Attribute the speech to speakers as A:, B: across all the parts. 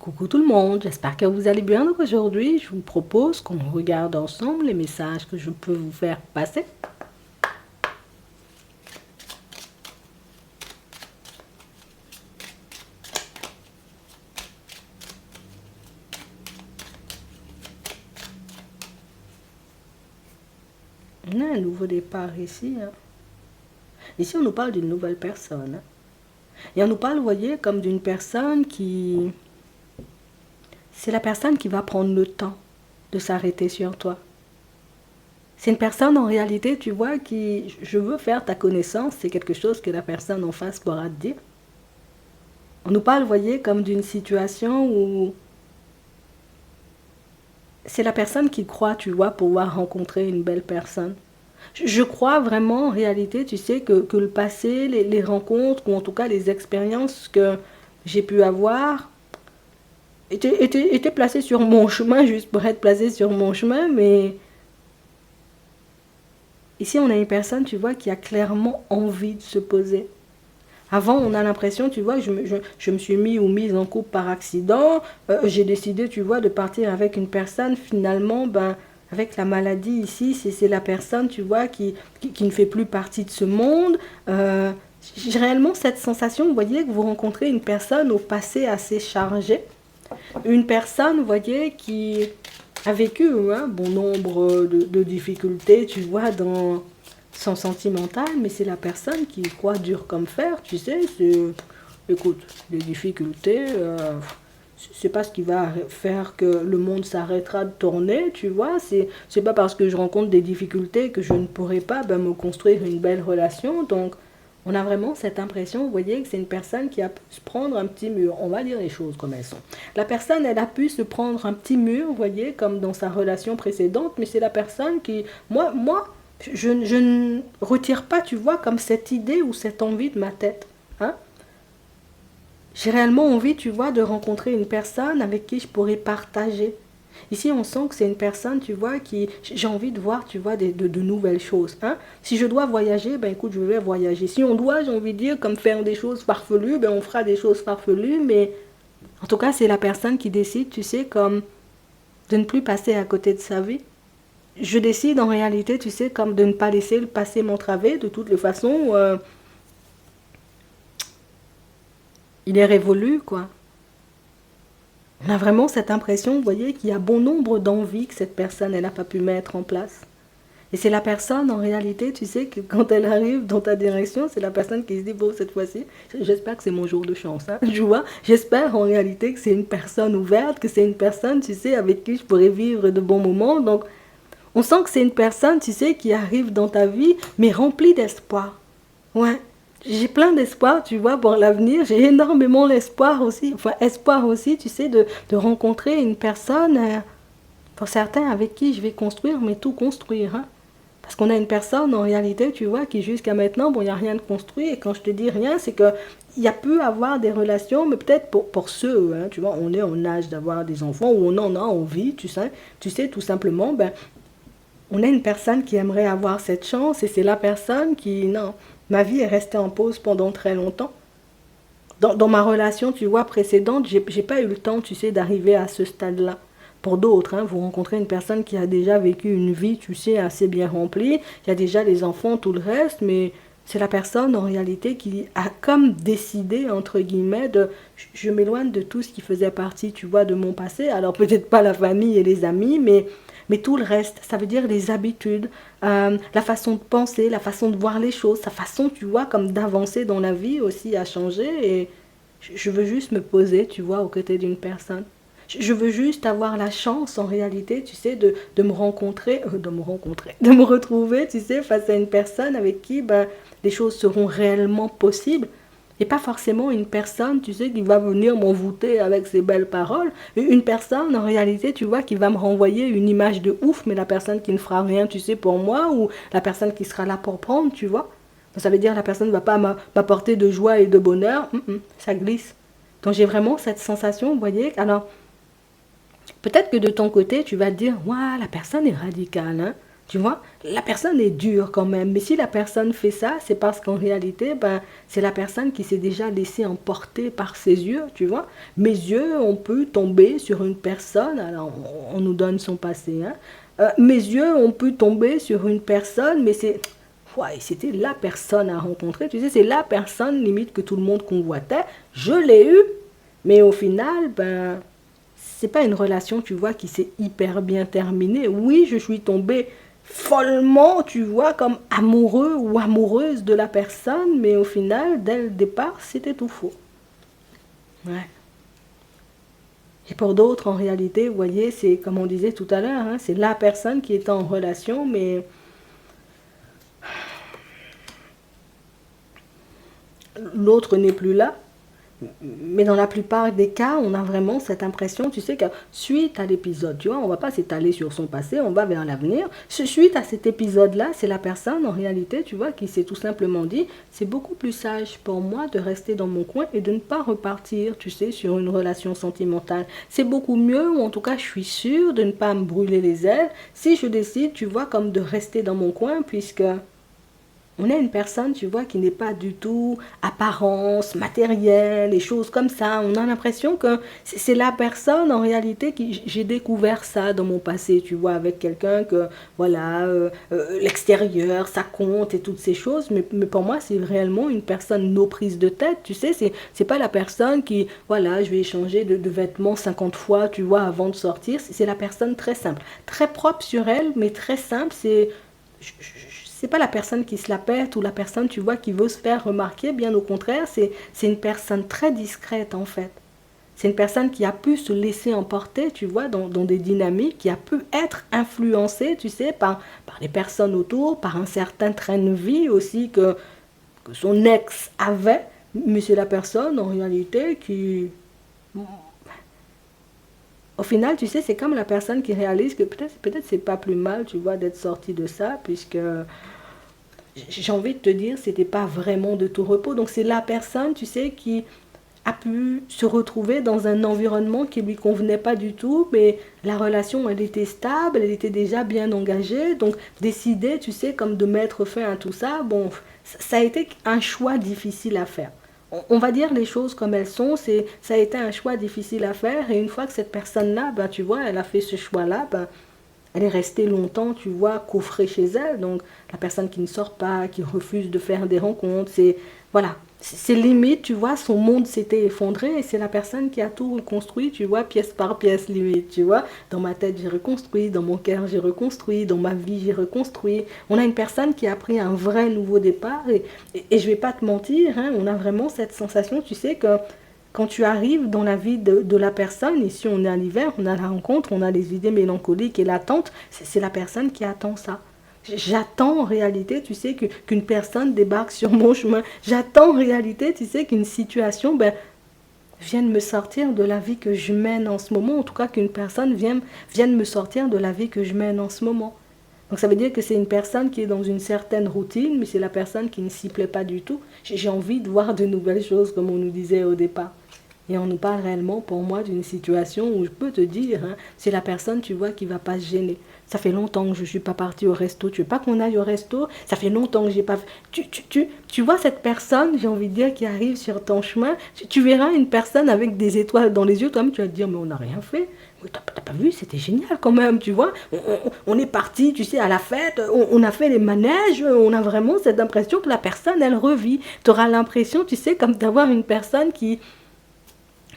A: Coucou tout le monde, j'espère que vous allez bien. Donc aujourd'hui, je vous propose qu'on regarde ensemble les messages que je peux vous faire passer. On a un nouveau départ ici. Ici, on nous parle d'une nouvelle personne. Et on nous parle, vous voyez, comme d'une personne qui... C'est la personne qui va prendre le temps de s'arrêter sur toi. C'est une personne en réalité, tu vois, qui... Je veux faire ta connaissance, c'est quelque chose que la personne en face pourra te dire. On nous parle, vous voyez, comme d'une situation où c'est la personne qui croit, tu vois, pouvoir rencontrer une belle personne. Je crois vraiment, en réalité, tu sais, que le passé, les rencontres, ou en tout cas les expériences que j'ai pu avoir, étaient placées sur mon chemin, juste pour être placées sur mon chemin, mais ici, on a une personne, tu vois, qui a clairement envie de se poser. Avant, on a l'impression, tu vois, je me suis mis ou mise en couple par accident. J'ai décidé, tu vois, de partir avec une personne. Finalement, ben, avec la maladie ici, c'est la personne, tu vois, qui ne fait plus partie de ce monde. J'ai réellement cette sensation, vous voyez, que vous rencontrez une personne au passé assez chargé. Une personne, vous voyez, qui a vécu un bon nombre de difficultés, tu vois, dans son sentimental, mais c'est la personne qui croit dur comme fer, tu sais, écoute, les difficultés, c'est pas ce qui va faire que le monde s'arrêtera de tourner, tu vois, c'est pas parce que je rencontre des difficultés que je ne pourrai pas ben, me construire une belle relation, donc on a vraiment cette impression, vous voyez, que c'est une personne qui a pu se prendre un petit mur. On va dire les choses comme elles sont. La personne, elle a pu se prendre un petit mur, vous voyez, comme dans sa relation précédente, mais c'est la personne qui... je ne retire pas, tu vois, comme cette idée ou cette envie de ma tête. Hein? J'ai réellement envie, tu vois, de rencontrer une personne avec qui je pourrais partager. Ici, on sent que c'est une personne, tu vois, qui... J'ai envie de voir, tu vois, de nouvelles choses. Hein? Si je dois voyager, ben écoute, je vais voyager. Si on doit, j'ai envie de dire, comme faire des choses farfelues, ben on fera des choses farfelues, mais en tout cas, c'est la personne qui décide, tu sais, comme de ne plus passer à côté de sa vie. Je décide en réalité, tu sais, comme de ne pas laisser le passé m'entraver. De toutes les façons, il est révolu, quoi. On a vraiment cette impression, vous voyez, qu'il y a bon nombre d'envies que cette personne, elle n'a pas pu mettre en place. Et c'est la personne, en réalité, tu sais, que quand elle arrive dans ta direction, c'est la personne qui se dit, bon, cette fois-ci, j'espère que c'est mon jour de chance, hein, tu vois. J'espère en réalité que c'est une personne ouverte, que c'est une personne, tu sais, avec qui je pourrais vivre de bons moments. Donc, on sent que c'est une personne, tu sais, qui arrive dans ta vie, mais remplie d'espoir. Ouais. J'ai plein d'espoir, tu vois, pour l'avenir. J'ai énormément l'espoir aussi, enfin, espoir aussi, tu sais, de rencontrer une personne, pour certains, avec qui je vais construire, mais tout construire. Hein. Parce qu'on a une personne, en réalité, tu vois, qui jusqu'à maintenant, bon, il n'y a rien de construit. Et quand je te dis rien, c'est que il y a pu avoir des relations, mais peut-être pour ceux, hein, tu vois, on est en âge d'avoir des enfants, ou on en a envie, tu sais, tout simplement, ben, on a une personne qui aimerait avoir cette chance et c'est la personne qui, non, ma vie est restée en pause pendant très longtemps. Dans ma relation, tu vois, précédente, j'ai pas eu le temps, tu sais, d'arriver à ce stade-là. Pour d'autres, hein, vous rencontrez une personne qui a déjà vécu une vie, tu sais, assez bien remplie, il y a déjà les enfants, tout le reste, mais c'est la personne en réalité qui a comme décidé, entre guillemets, de je m'éloigne de tout ce qui faisait partie, tu vois, de mon passé. Alors peut-être pas la famille et les amis, mais tout le reste, ça veut dire les habitudes, la façon de penser, la façon de voir les choses, sa façon, tu vois, comme d'avancer dans la vie aussi a changé. Et je veux juste me poser, tu vois, aux côtés d'une personne. Je veux juste avoir la chance, en réalité, tu sais, de me rencontrer, de me retrouver, tu sais, face à une personne avec qui ben, les choses seront réellement possibles. Et pas forcément une personne, tu sais, qui va venir m'envoûter avec ses belles paroles. Une personne, en réalité, tu vois, qui va me renvoyer une image de ouf, mais la personne qui ne fera rien, tu sais, pour moi, ou la personne qui sera là pour prendre, tu vois. Ça veut dire que la personne ne va pas m'apporter de joie et de bonheur. Ça glisse. Donc j'ai vraiment cette sensation, vous voyez. Alors, peut-être que de ton côté, tu vas te dire, ouais, la personne est radicale, hein. Tu vois, la personne est dure quand même, mais si la personne fait ça, c'est parce qu'en réalité, ben, c'est la personne qui s'est déjà laissée emporter par ses yeux, tu vois. Mes yeux, on peut tomber sur une personne, alors on nous donne son passé, hein. Mes yeux, on peut tomber sur une personne, mais c'est... Ouais, c'était la personne à rencontrer, tu sais, c'est la personne limite que tout le monde convoitait. Je l'ai eu, mais au final, ben, c'est pas une relation, tu vois, qui s'est hyper bien terminée. Oui, je suis tombée follement, tu vois, comme amoureux ou amoureuse de la personne, mais au final, dès le départ, c'était tout faux. Ouais. Et pour d'autres, en réalité, vous voyez, c'est comme on disait tout à l'heure, hein, c'est la personne qui est en relation, mais l'autre n'est plus là. Mais dans la plupart des cas, on a vraiment cette impression, tu sais, que suite à l'épisode, tu vois, on va pas s'étaler sur son passé, on va vers l'avenir. Suite à cet épisode-là, c'est la personne, en réalité, tu vois, qui s'est tout simplement dit, c'est beaucoup plus sage pour moi de rester dans mon coin et de ne pas repartir, tu sais, sur une relation sentimentale. C'est beaucoup mieux, ou en tout cas, je suis sûre de ne pas me brûler les ailes si je décide, tu vois, comme de rester dans mon coin, puisque on est une personne, tu vois, qui n'est pas du tout apparence, matérielle, les choses comme ça. On a l'impression que c'est la personne, en réalité, qui j'ai découvert ça dans mon passé, tu vois, avec quelqu'un que, voilà, l'extérieur, ça compte et toutes ces choses. Mais pour moi, c'est réellement une personne no prise de tête, tu sais. C'est pas la personne qui, voilà, je vais échanger de vêtements 50 fois, tu vois, avant de sortir. C'est la personne très simple, très propre sur elle, mais très simple. C'est pas la personne qui se la pète ou la personne, tu vois, qui veut se faire remarquer. Bien au contraire, c'est une personne très discrète, en fait. C'est une personne qui a pu se laisser emporter, tu vois, dans des dynamiques, qui a pu être influencée, tu sais, par les personnes autour, par un certain train de vie aussi que son ex avait. Mais c'est la personne, en réalité, qui... Au final, tu sais, c'est comme la personne qui réalise que peut-être c'est pas plus mal, tu vois, d'être sorti de ça, puisque j'ai envie de te dire, c'était pas vraiment de tout repos. Donc c'est la personne, tu sais, qui a pu se retrouver dans un environnement qui lui convenait pas du tout, mais la relation, elle était stable, elle était déjà bien engagée. Donc décider, tu sais, comme de mettre fin à tout ça, bon, ça a été un choix difficile à faire. On va dire les choses comme elles sont, ça a été un choix difficile à faire. Et une fois que cette personne-là, ben, tu vois, elle a fait ce choix-là, ben, elle est restée longtemps, tu vois, coffrée chez elle. Donc, la personne qui ne sort pas, qui refuse de faire des rencontres, voilà, c'est limite, tu vois, son monde s'était effondré et c'est la personne qui a tout reconstruit, tu vois, pièce par pièce, limite, tu vois. Dans ma tête, j'ai reconstruit, dans mon cœur, j'ai reconstruit, dans ma vie, j'ai reconstruit. On a une personne qui a pris un vrai nouveau départ et je vais pas te mentir, hein, on a vraiment cette sensation, tu sais, que quand tu arrives dans la vie de la personne, ici on est à l'hiver, on a la rencontre, on a les idées mélancoliques et l'attente, c'est la personne qui attend ça. J'attends en réalité, tu sais, qu'une personne débarque sur mon chemin. J'attends en réalité, tu sais, qu'une situation ben, vienne me sortir de la vie que je mène en ce moment. En tout cas, qu'une personne vienne me sortir de la vie que je mène en ce moment. Donc ça veut dire que c'est une personne qui est dans une certaine routine, mais c'est la personne qui ne s'y plaît pas du tout. J'ai envie de voir de nouvelles choses, comme on nous disait au départ. Et on nous parle réellement, pour moi, d'une situation où je peux te dire, hein, c'est la personne, tu vois, qui va pas se gêner. Ça fait longtemps que je ne suis pas partie au resto. Tu veux pas qu'on aille au resto? Ça fait longtemps que j'ai pas... Tu vois cette personne, j'ai envie de dire, qui arrive sur ton chemin. Tu verras une personne avec des étoiles dans les yeux. Toi-même, tu vas te dire, mais on n'a rien fait. T'as pas vu, c'était génial quand même, tu vois. On est parti, tu sais, à la fête, on a fait les manèges, on a vraiment cette impression que la personne, elle revit. Tu auras l'impression, tu sais, comme d'avoir une personne qui,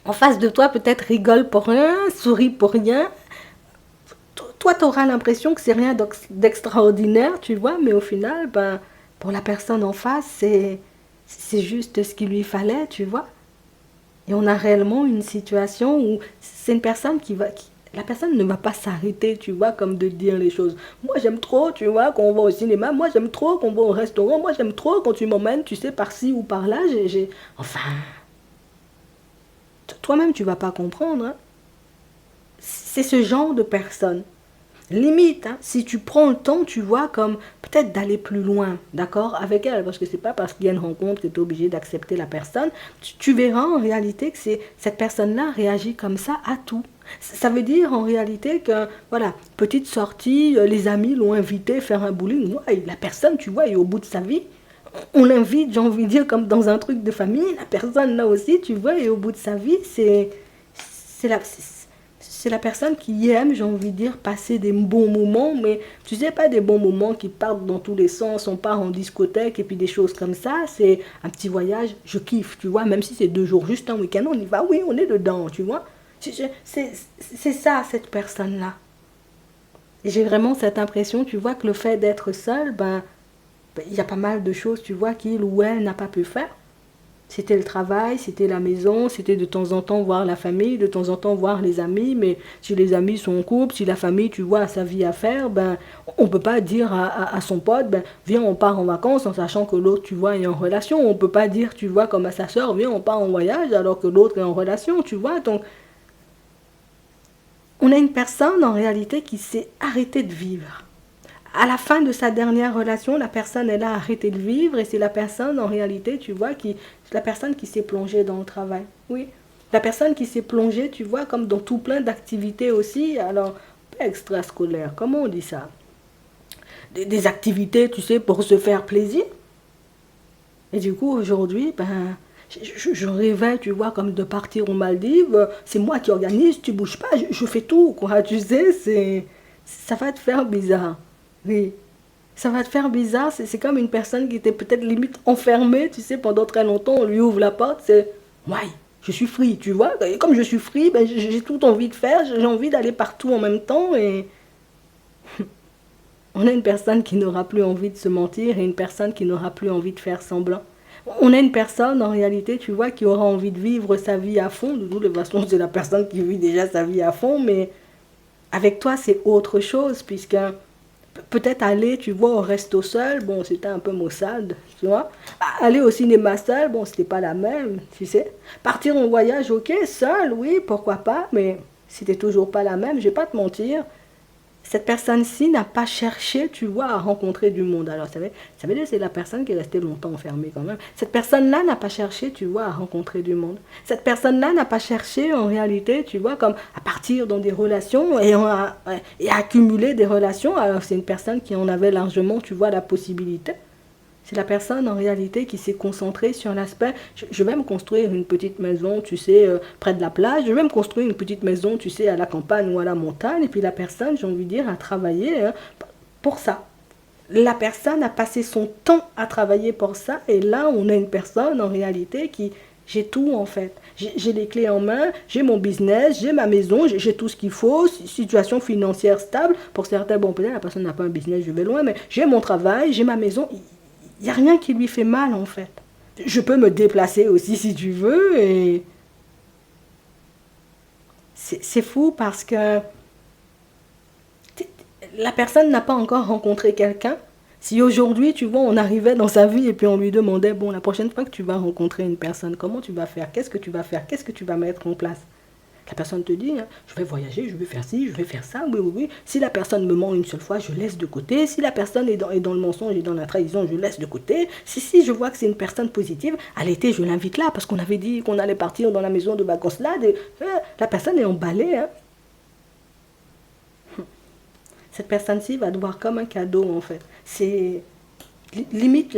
A: en face de toi, peut-être rigole pour rien, sourit pour rien. Toi, tu auras l'impression que c'est rien d'extraordinaire, tu vois, mais au final, ben, pour la personne en face, c'est juste ce qu'il lui fallait, tu vois. Et on a réellement une situation où c'est une personne la personne ne va pas s'arrêter, tu vois, comme de dire les choses. Moi, j'aime trop, tu vois, quand on va au cinéma. Moi, j'aime trop qu'on va au restaurant. Moi, j'aime trop quand tu m'emmènes, tu sais, par-ci ou par-là. Enfin, toi-même, tu vas pas comprendre, hein. C'est ce genre de personne. Limite, hein, si tu prends le temps, tu vois, comme peut-être d'aller plus loin, d'accord, avec elle, parce que c'est pas parce qu'il y a une rencontre que tu es obligé d'accepter la personne. Tu verras en réalité que cette personne-là réagit comme ça à tout. Ça veut dire en réalité que, voilà, petite sortie, les amis l'ont invité à faire un bowling. Ouais, la personne, tu vois, est au bout de sa vie. On l'invite, j'ai envie de dire, comme dans un truc de famille. La personne, là aussi, tu vois, est au bout de sa vie. C'est la personne qui aime, j'ai envie de dire, passer des bons moments, mais tu sais, pas des bons moments qui partent dans tous les sens, on part en discothèque et puis des choses comme ça. C'est un petit voyage, je kiffe, tu vois, même si c'est 2 jours, juste un week-end, on y va, oui, on est dedans, tu vois. C'est ça, cette personne-là. Et j'ai vraiment cette impression, tu vois, que le fait d'être seul, ben, il y a pas mal de choses, tu vois, qu'il ou elle n'a pas pu faire. C'était le travail, c'était la maison, c'était de temps en temps voir la famille, de temps en temps voir les amis, mais si les amis sont en couple, si la famille, tu vois, a sa vie à faire, ben, on ne peut pas dire à son pote, ben, viens, on part en vacances en sachant que l'autre, tu vois, est en relation. On ne peut pas dire, tu vois, comme à sa soeur, viens, on part en voyage alors que l'autre est en relation, tu vois. Donc, on a une personne, en réalité, qui s'est arrêtée de vivre. À la fin de sa dernière relation, la personne, elle a arrêté de vivre et c'est la personne, en réalité, tu vois, c'est la personne qui s'est plongée dans le travail. Oui. La personne qui s'est plongée, tu vois, comme dans tout plein d'activités aussi, alors, pas extrascolaires, comment on dit ça? Des activités, tu sais, pour se faire plaisir. Et du coup, aujourd'hui, ben, je rêvais, tu vois, comme de partir aux Maldives. C'est moi qui organise, tu bouges pas, je fais tout, quoi. Tu sais, ça va te faire bizarre. Oui. Ça va te faire bizarre, c'est comme une personne qui était peut-être limite enfermée, tu sais, pendant très longtemps, on lui ouvre la porte, c'est ouais, je suis free, tu vois. Et comme je suis free, ben, j'ai tout envie de faire, j'ai envie d'aller partout en même temps et on a une personne qui n'aura plus envie de se mentir et une personne qui n'aura plus envie de faire semblant. On a une personne, en réalité, tu vois, qui aura envie de vivre sa vie à fond. De toute façon, c'est la personne qui vit déjà sa vie à fond, mais avec toi, c'est autre chose, puisque peut-être aller, tu vois, au resto seul, bon, c'était un peu maussade, tu vois. Aller au cinéma seul, bon, c'était pas la même, tu sais. Partir en voyage, ok, seul, oui, pourquoi pas, mais c'était toujours pas la même, je vais pas te mentir. Cette personne-ci n'a pas cherché, tu vois, à rencontrer du monde. Alors, ça veut dire que c'est la personne qui est restée longtemps enfermée quand même. Cette personne-là n'a pas cherché, tu vois, à rencontrer du monde. Cette personne-là n'a pas cherché, en réalité, tu vois, comme à partir dans des relations et à accumuler des relations. Alors, c'est une personne qui en avait largement, tu vois, la possibilité. C'est la personne en réalité qui s'est concentrée sur l'aspect, je vais me construire une petite maison, tu sais, près de la plage, je vais me construire une petite maison, tu sais, à la campagne ou à la montagne, et puis la personne, j'ai envie de dire, a travaillé hein, pour ça. La personne a passé son temps à travailler pour ça, et là, on a une personne en réalité qui, j'ai tout en fait. J'ai les clés en main, j'ai mon business, j'ai ma maison, j'ai tout ce qu'il faut, situation financière stable. Pour certains, bon, peut-être la personne n'a pas un business, je vais loin, mais j'ai mon travail, j'ai ma maison. Il n'y a rien qui lui fait mal en fait. Je peux me déplacer aussi si tu veux et c'est fou parce que la personne n'a pas encore rencontré quelqu'un. Si aujourd'hui, tu vois, on arrivait dans sa vie et puis on lui demandait, bon, la prochaine fois que tu vas rencontrer une personne, comment tu vas faire? Qu'est-ce que tu vas faire? Qu'est-ce que tu vas mettre en place? La personne te dit, hein, je vais voyager, je vais faire ci, je vais faire ça, oui, oui, oui. Si la personne me ment une seule fois, je laisse de côté. Si la personne est dans le mensonge et dans la trahison, je laisse de côté. Si je vois que c'est une personne positive, à l'été, je l'invite là, parce qu'on avait dit qu'on allait partir dans la maison de vacances là. La personne est emballée. Hein. Cette personne-ci va te voir comme un cadeau, en fait. C'est limite,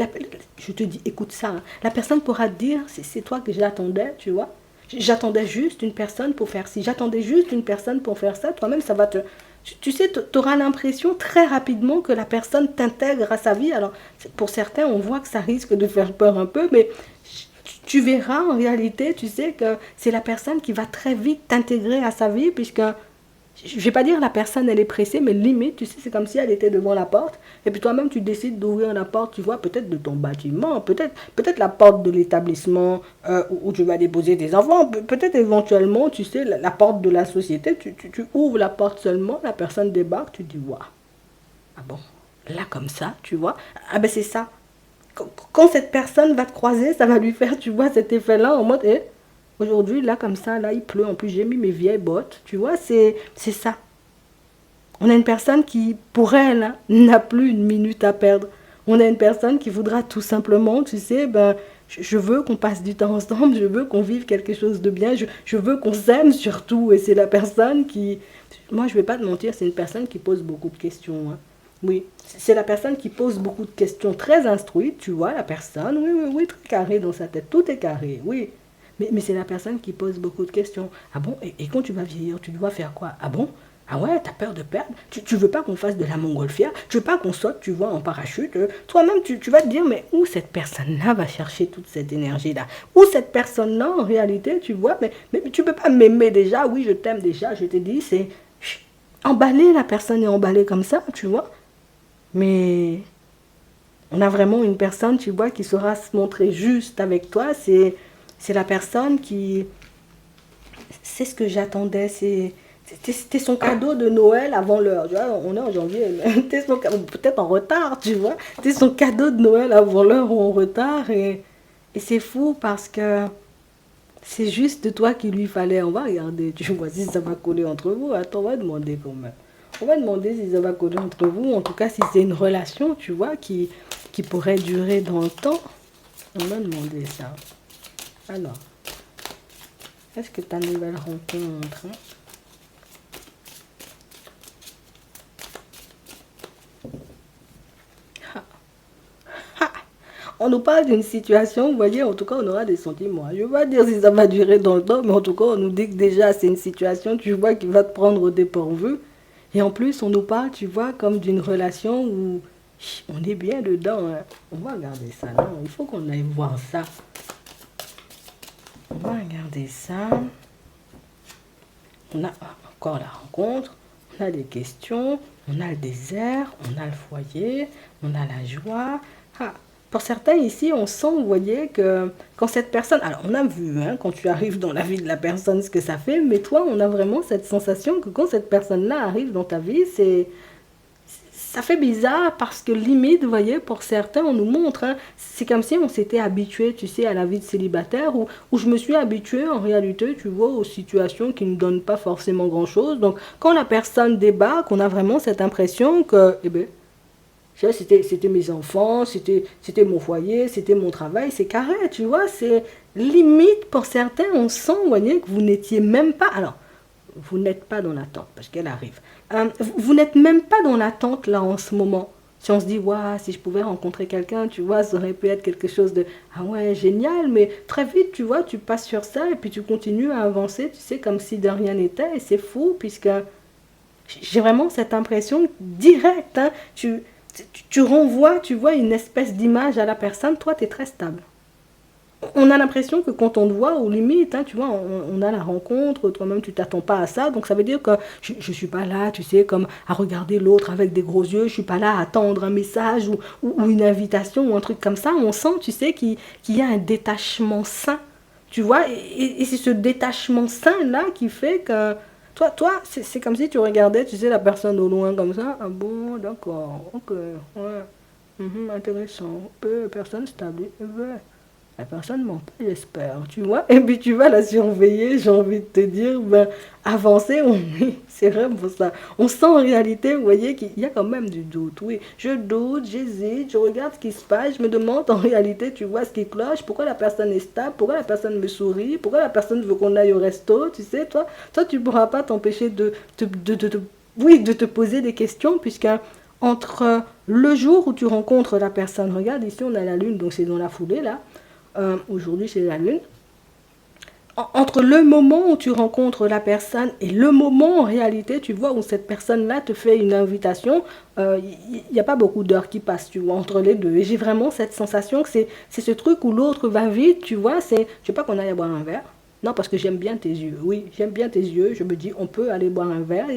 A: je te dis, écoute ça. Hein. La personne pourra te dire, c'est toi que j'attendais, tu vois. J'attendais juste une personne pour faire ci. J'attendais juste une personne pour faire ça. Toi-même, ça va te... Tu sais, tu auras l'impression très rapidement que la personne t'intègre à sa vie. Alors, pour certains, on voit que ça risque de faire peur un peu, mais tu verras en réalité, tu sais, que c'est la personne qui va très vite t'intégrer à sa vie, puisque je vais pas dire la personne elle est pressée, mais limite, tu sais, c'est comme si elle était devant la porte, et puis toi-même tu décides d'ouvrir la porte, tu vois, peut-être de ton bâtiment, peut-être la porte de l'établissement où tu vas déposer tes enfants, peut-être éventuellement, tu sais, la porte de la société, tu ouvres la porte seulement, la personne débarque, tu dis, waouh, ah bon, là comme ça, tu vois, ah ben c'est ça. Quand cette personne va te croiser, ça va lui faire, tu vois, cet effet-là en mode, eh, aujourd'hui, là, comme ça, là, il pleut. En plus, j'ai mis mes vieilles bottes. Tu vois, c'est ça. On a une personne qui, pour elle, hein, n'a plus une minute à perdre. On a une personne qui voudra tout simplement, tu sais, ben, je veux qu'on passe du temps ensemble, je veux qu'on vive quelque chose de bien, je veux qu'on s'aime surtout. Et c'est la personne qui... Moi, je vais pas te mentir, c'est une personne qui pose beaucoup de questions, hein. Oui, c'est la personne qui pose beaucoup de questions, très instruite, tu vois, la personne, oui, oui, oui, très carré dans sa tête, tout est carré, oui. Mais c'est la personne qui pose beaucoup de questions. Ah bon, et quand tu vas vieillir, tu dois faire quoi? Ah bon? Ah ouais, t'as peur de perdre? Tu veux pas qu'on fasse de la montgolfière? Tu veux pas qu'on saute, tu vois, en parachute? Toi-même, tu vas te dire, mais où cette personne-là va chercher toute cette énergie-là? Où cette personne-là, en réalité, tu vois, mais tu peux pas m'aimer déjà, oui, je t'aime déjà, je te dis, c'est... Emballer, la personne est emballée comme ça, tu vois. Mais on a vraiment une personne, tu vois, qui saura se montrer juste avec toi. C'est la personne qui... C'est ce que j'attendais. C'était son cadeau de Noël avant l'heure. Tu vois, on est en janvier. Peut-être en retard, tu vois. C'était son cadeau de Noël avant l'heure ou en retard. Et c'est fou parce que c'est juste de toi qu'il lui fallait. On va regarder, tu vois, si ça va coller entre vous. Attends, on va demander quand même. On va demander si ça va coller entre vous. En tout cas, si c'est une relation, tu vois, qui pourrait durer dans le temps. On va demander ça. Alors, est-ce que ta nouvelle rencontre, hein, on nous parle d'une situation, vous voyez, en tout cas, on aura des sentiments. Je ne vais pas dire si ça va durer dans le temps, mais en tout cas, on nous dit que déjà, c'est une situation, tu vois, qui va te prendre au dépourvu. Et en plus, on nous parle, tu vois, comme d'une relation où on est bien dedans, hein. On va regarder ça, non? Il faut qu'on aille voir ça. On va regarder ça. On a encore la rencontre, on a des questions, on a le désert, on a le foyer, on a la joie. Ah, pour certains ici, on sent, vous voyez, que quand cette personne... Alors, on a vu, hein, quand tu arrives dans la vie de la personne, ce que ça fait, mais toi, on a vraiment cette sensation que quand cette personne-là arrive dans ta vie, ça fait bizarre parce que limite, vous voyez, pour certains, on nous montre, hein, c'est comme si on s'était habitué, tu sais, à la vie de célibataire, où je me suis habituée en réalité, tu vois, aux situations qui ne donnent pas forcément grand-chose. Donc, quand la personne débarque, on a vraiment cette impression que, eh ben, c'était mes enfants, c'était mon foyer, c'était mon travail, c'est carré, tu vois, c'est limite pour certains, on sent, vous voyez, que vous n'étiez même pas... Alors, vous n'êtes pas dans l'attente, parce qu'elle arrive. Vous n'êtes même pas dans l'attente là en ce moment. Si on se dit, ouais, si je pouvais rencontrer quelqu'un, tu vois, ça aurait pu être quelque chose de, ah ouais, génial, mais très vite, tu vois, tu passes sur ça et puis tu continues à avancer, tu sais, comme si de rien n'était, et c'est fou, puisque j'ai vraiment cette impression directe, hein, tu renvoies, tu vois, une espèce d'image à la personne, toi, tu es très stable. On a l'impression que quand on te voit, aux limites, hein, tu vois, on a la rencontre, toi-même tu t'attends pas à ça, donc ça veut dire que je suis pas là, tu sais, comme à regarder l'autre avec des gros yeux, je suis pas là à attendre un message ou une invitation ou un truc comme ça, on sent, tu sais, qu'il y a un détachement sain, tu vois, et c'est ce détachement sain-là qui fait que, toi c'est comme si tu regardais, tu sais, la personne au loin comme ça, ah bon, d'accord, ok, ouais, intéressant, personne stable, ouais. La personne ment pas, j'espère, tu vois. Et puis tu vas la surveiller, j'ai envie de te dire, ben, avancer, c'est vraiment pour ça. On sent en réalité, vous voyez, qu'il y a quand même du doute, oui. Je doute, j'hésite, je regarde ce qui se passe, je me demande en réalité, tu vois, ce qui cloche, pourquoi la personne est stable, pourquoi la personne me sourit, pourquoi la personne veut qu'on aille au resto, tu sais, toi tu ne pourras pas t'empêcher oui, de te poser des questions, puisque entre le jour où tu rencontres la personne, regarde ici on a la lune, donc c'est dans la foulée là, aujourd'hui c'est la lune. Entre le moment où tu rencontres la personne et le moment en réalité, tu vois, où cette personne-là te fait une invitation, il n'y a pas beaucoup d'heures qui passent, tu vois, entre les deux. Et j'ai vraiment cette sensation que c'est ce truc où l'autre va vite, tu vois, je sais pas qu'on aille boire un verre. Non, parce que j'aime bien tes yeux. Oui, j'aime bien tes yeux. Je me dis, on peut aller boire un verre.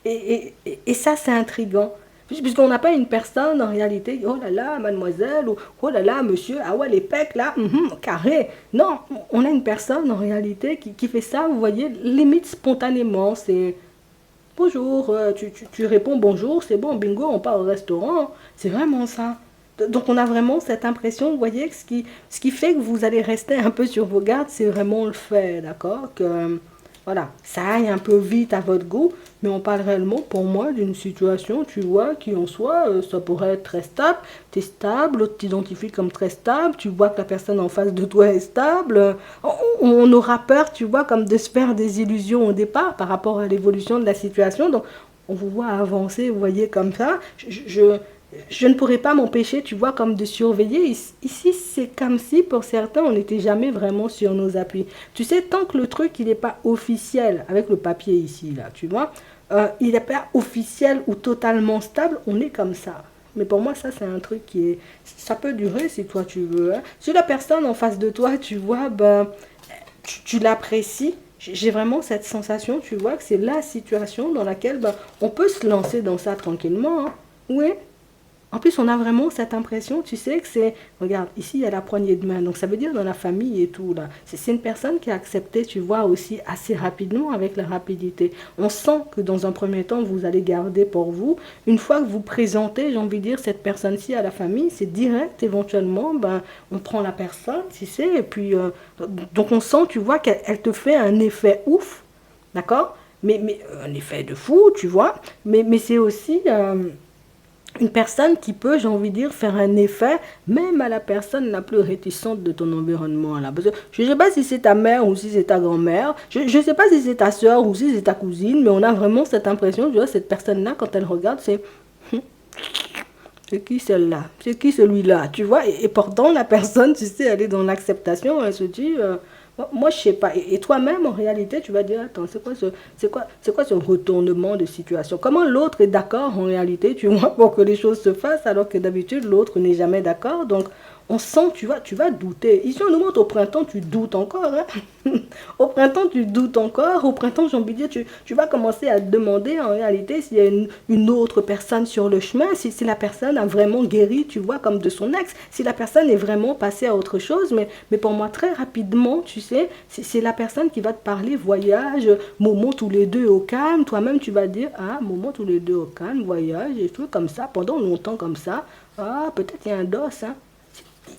A: Et ça, c'est intriguant. Puisqu'on n'a pas une personne en réalité, oh là là, mademoiselle, ou oh là là, monsieur, ah ouais, les pecs là, carré. Non, on a une personne en réalité qui fait ça, vous voyez, limite spontanément. C'est bonjour, tu réponds bonjour, c'est bon, bingo, on part au restaurant. C'est vraiment ça. Donc on a vraiment cette impression, vous voyez, que ce qui fait que vous allez rester un peu sur vos gardes, c'est vraiment le fait, d'accord, que Voilà, ça aille un peu vite à votre goût, mais on parle réellement pour moi d'une situation, tu vois, qui en soi, ça pourrait être très stable. Tu es stable, l'autre t'identifie comme très stable, tu vois que la personne en face de toi est stable. On aura peur, tu vois, comme de se faire des illusions au départ par rapport à l'évolution de la situation. Donc, on vous voit avancer, vous voyez, comme ça. Je ne pourrais pas m'empêcher, tu vois, comme de surveiller. Ici, c'est comme si, pour certains, on n'était jamais vraiment sur nos appuis. Tu sais, tant que le truc, il n'est pas officiel, avec le papier ici, là, tu vois, il n'est pas officiel ou totalement stable, on est comme ça. Mais pour moi, ça, c'est un truc qui est... Ça peut durer si toi, tu veux. Hein. Si la personne en face de toi, tu vois, ben, tu l'apprécies. J'ai vraiment cette sensation, tu vois, que c'est la situation dans laquelle ben, on peut se lancer dans ça tranquillement. Hein. Oui. En plus, on a vraiment cette impression, tu sais, que c'est... Regarde, ici, il y a la poignée de main. Donc, ça veut dire dans la famille et tout, là. C'est une personne qui a accepté, tu vois, aussi assez rapidement, avec la rapidité. On sent que dans un premier temps, vous allez garder pour vous. Une fois que vous présentez, j'ai envie de dire, cette personne-ci à la famille, c'est direct, éventuellement, ben, on prend la personne, tu sais, et puis... donc, on sent, tu vois, qu'elle te fait un effet ouf, d'accord mais un effet de fou, tu vois. Mais c'est aussi... une personne qui peut, j'ai envie de dire, faire un effet même à la personne la plus réticente de ton environnement. Là. Parce que je ne sais pas si c'est ta mère ou si c'est ta grand-mère, je ne sais pas si c'est ta soeur ou si c'est ta cousine, mais on a vraiment cette impression, tu vois, cette personne-là, quand elle regarde, c'est... C'est qui celle-là? C'est qui celui-là? Tu vois, et pourtant, la personne, tu sais, elle est dans l'acceptation, elle se dit... moi, je sais pas. Et toi-même, en réalité, tu vas dire, attends, c'est quoi ce retournement de situation? Comment l'autre est d'accord, en réalité, tu vois, pour que les choses se fassent, alors que d'habitude, l'autre n'est jamais d'accord. Donc, on sent, tu vas douter. Ici, on nous montre au printemps, tu doutes encore. Hein? Au printemps, tu doutes encore. Au printemps, j'ai envie de dire, tu vas commencer à te demander, en réalité, s'il y a une autre personne sur le chemin, si la personne a vraiment guéri, tu vois, comme de son ex, si la personne est vraiment passée à autre chose. Mais pour moi, très rapidement, tu sais, c'est la personne qui va te parler voyage, moment tous les deux au calme. Toi-même, tu vas dire, ah, moment tous les deux au calme, voyage, et tout comme ça, pendant longtemps comme ça. Ah, peut-être il y a un dos, hein.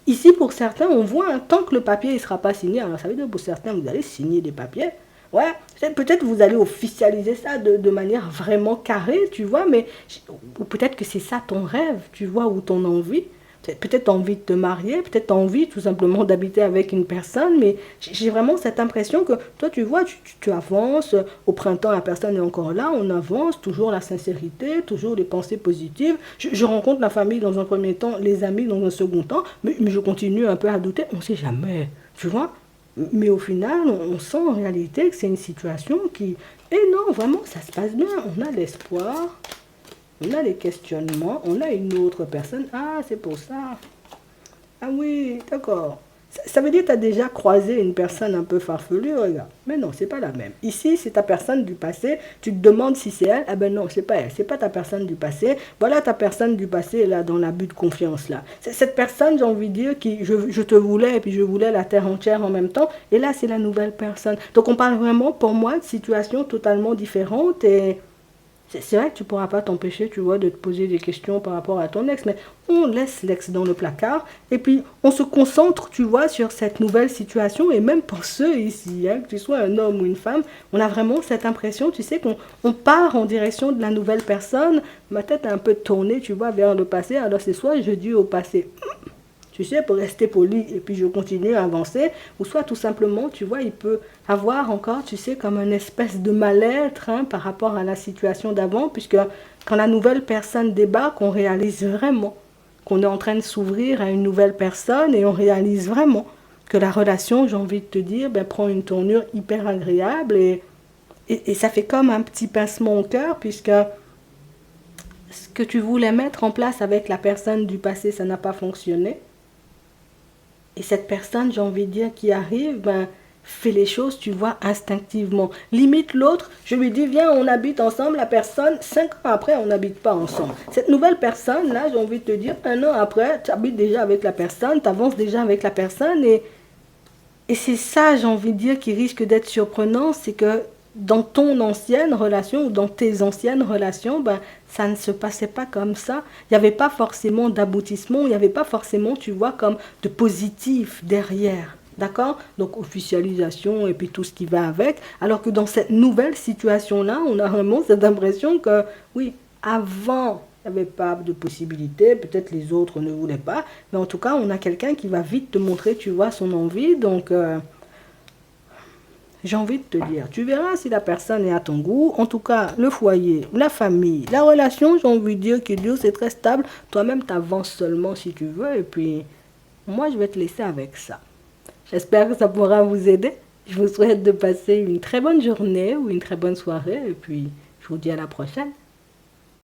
A: Ici, pour certains, on voit, hein, tant que le papier ne sera pas signé, alors ça veut dire pour certains, vous allez signer des papiers. Ouais, peut-être vous allez officialiser ça de manière vraiment carrée, tu vois, mais ou peut-être que c'est ça ton rêve, tu vois, ou ton envie. Peut-être envie de te marier, peut-être envie tout simplement d'habiter avec une personne, mais j'ai vraiment cette impression que toi, tu vois, tu avances, au printemps, la personne est encore là, on avance, toujours la sincérité, toujours les pensées positives. Je rencontre la famille dans un premier temps, les amis dans un second temps, mais je continue un peu à douter, on ne sait jamais, tu vois. Mais au final, on sent en réalité que c'est une situation qui... Et non, vraiment, ça se passe bien, on a l'espoir. On a les questionnements, on a une autre personne. Ah, c'est pour ça. Ah oui, d'accord. Ça veut dire que tu as déjà croisé une personne un peu farfelue, regarde. Mais non, c'est pas la même. Ici, c'est ta personne du passé. Tu te demandes si c'est elle. Ah ben non, c'est pas elle. C'est pas ta personne du passé. Voilà ta personne du passé, là, dans l'abus de confiance, là. C'est cette personne, j'ai envie de dire, qui, je te voulais, et puis je voulais la terre entière en même temps. Et là, c'est la nouvelle personne. Donc, on parle vraiment, pour moi, de situations totalement différentes et... C'est vrai que tu ne pourras pas t'empêcher, tu vois, de te poser des questions par rapport à ton ex, mais on laisse l'ex dans le placard et puis on se concentre, tu vois, sur cette nouvelle situation. Et même pour ceux ici, hein, que tu sois un homme ou une femme, on a vraiment cette impression, tu sais, qu'on part en direction de la nouvelle personne. Ma tête est un peu tournée, tu vois, vers le passé. Alors c'est soit je dis au passé, tu sais, pour rester poli, et puis je continue à avancer, ou soit tout simplement, tu vois, il peut avoir encore, tu sais, comme une espèce de mal-être hein, par rapport à la situation d'avant, puisque quand la nouvelle personne débarque, on réalise vraiment qu'on est en train de s'ouvrir à une nouvelle personne, et on réalise vraiment que la relation, j'ai envie de te dire, ben, prend une tournure hyper agréable, et ça fait comme un petit pincement au cœur, puisque ce que tu voulais mettre en place avec la personne du passé, ça n'a pas fonctionné. Et cette personne, j'ai envie de dire, qui arrive, ben, fait les choses, tu vois, instinctivement. Limite l'autre, je lui dis, viens, on habite ensemble, la personne, 5 ans après, on n'habite pas ensemble. Cette nouvelle personne, là, j'ai envie de te dire, 1 an après, tu habites déjà avec la personne, tu avances déjà avec la personne, et c'est ça, j'ai envie de dire, qui risque d'être surprenant, c'est que dans ton ancienne relation ou dans tes anciennes relations, ben, ça ne se passait pas comme ça. Il n'y avait pas forcément d'aboutissement, il n'y avait pas forcément, tu vois, comme de positif derrière. D'accord? Donc, officialisation et puis tout ce qui va avec. Alors que dans cette nouvelle situation-là, on a vraiment cette impression que, oui, avant, il n'y avait pas de possibilité, peut-être les autres ne voulaient pas, mais en tout cas, on a quelqu'un qui va vite te montrer, tu vois, son envie. Donc, j'ai envie de te dire, tu verras si la personne est à ton goût. En tout cas, le foyer, la famille, la relation, j'ai envie de dire que Dieu, c'est très stable. Toi-même, tu avances seulement si tu veux. Et puis, moi, je vais te laisser avec ça. J'espère que ça pourra vous aider. Je vous souhaite de passer une très bonne journée ou une très bonne soirée. Et puis, je vous dis à la prochaine.